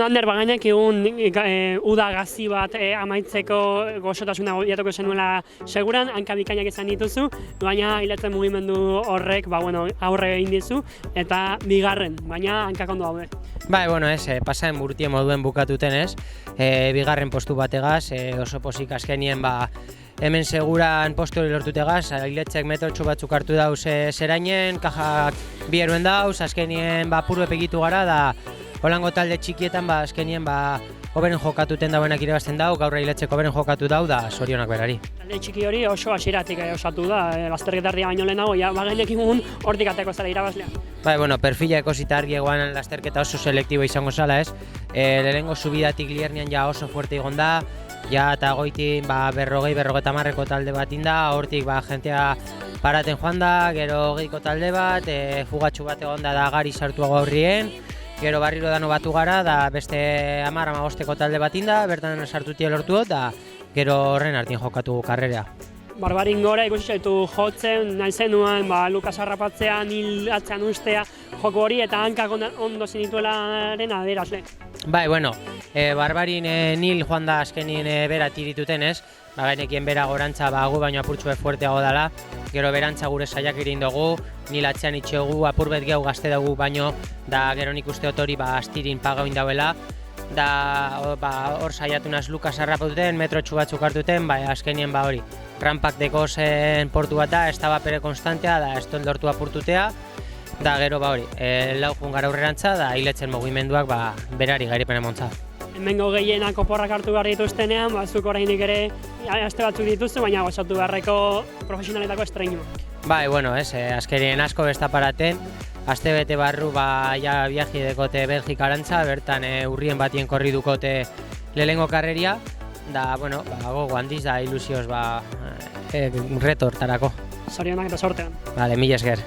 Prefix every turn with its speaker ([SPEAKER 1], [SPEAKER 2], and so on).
[SPEAKER 1] Bueno, Ander, bagainak egun uda gazi bat amaitzeko gozotasuna biatuko zenuela seguran, hanka bikainak izan dituzu, baina hilatzen mugimendu horrek aurre egin dizu, eta bigarren, baina hankak ondo daude.
[SPEAKER 2] Bai, pasaen burtien moduen bukatuten ez, bigarren postu bategaz, oso posik azkenien hemen seguran postu hori lortutegaz, hiletzek metrotxo batzuk hartu dauz zerainen, kajak bi eruen dauz, azkenien purbe pegitu gara, da holango talde txikietan azkenien hoberen jokatuten dauenak irabazten dau, gaur hiletzeko hoberen jokatu dau, da zorionak berari.
[SPEAKER 1] Talde txiki hori oso hasieratik osatu da, lasterketardia baino lehenago, bagainak egun hortik ateko zara irabazlea.
[SPEAKER 2] Bai, perfila ekosita argi egoan lasterketa oso selektibo izango zala ez, lehenengo subidatik Liernian ja oso fuerte egon da, ja eta goitin berrogeta marreko talde bat inda, hortik jentea paraten joan da, gero geiko talde bat, fugatxu bat egon da gari sartuago aurrien, gero barriro dano batu gara, da beste 10-15 talde bat inda, bertan sartutia lortu da, gero horren hartien jokatu karrerea.
[SPEAKER 1] Barbarin gora ikusi zaitu jotzen, nahi zenuen, Lukas harrapatzea, nil atzean ustea, joko hori eta hankak ondo zenituelaren adierazle.
[SPEAKER 2] Bai, Barbarin nil joan da azkenien bera tirituten ez, gainekien bera gorantza gu baino apurtxue fuerteago dela, gero berantza gure saiak irin dugu, nil atzean itxogu, apurbet gehu gazte dugu baino, da gero nik uste hori astirin pagauin dauela, da hor saiatu naz Lukas harrapatuten, metrotxu batzuk hartuten, azkenien hori. Rampak deko zen portu bat da, ez da pere konstantea, da ez dut lortu apurtutea, da gero hori, lau jun gara aurrerantza, da hiletzen mugimenduak berari garipen emontza.
[SPEAKER 1] Hemengo gehienak oporrak hartu behar dituztenean, zuk orainik ere aste batzuk dituzu, baina gozatu beharreko profesionaletako estreinua. Bai,
[SPEAKER 2] azkerien asko bestaparaten, aste bete barru viaji dekote Belgika arantza, bertan urrien batien korri dukote lehengo karreria, da, gogo handiz da ilusioz reto hortarako.
[SPEAKER 1] Zorionak eta sortean.
[SPEAKER 2] Mila esker.